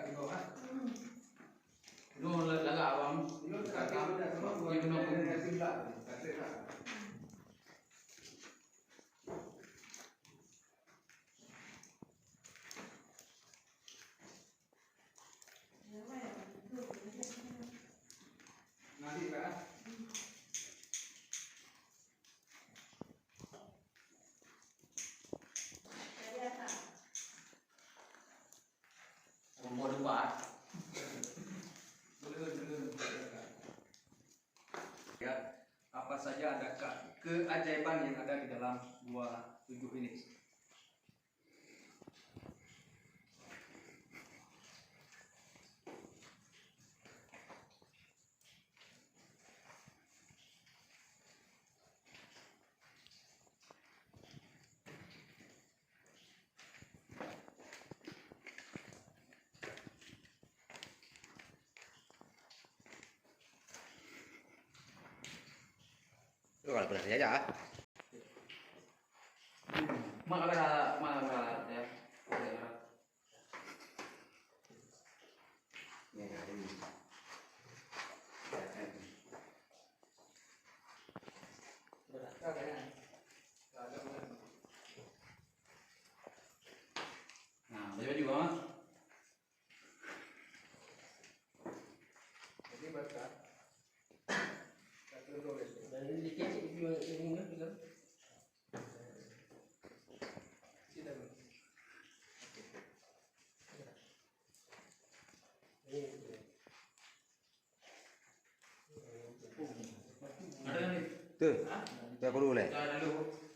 di bawah. Nó là gạo bấm. Nó cả cái nó semua buat sebelah. Kasih lah. Nanti kan? Mau debat. Belum. Ya, apa saja ada keajaiban yang ada di dalam gua 7 ini. Itu kalau benar saja ah. Malah ya. Ini ada ini. Nah, baju juga mas. Jadi baca. Satu dua belas. Dan ini dikit ini juga. Tidak. Ada nih. Tuh. Saya perlu boleh. Ada dulu.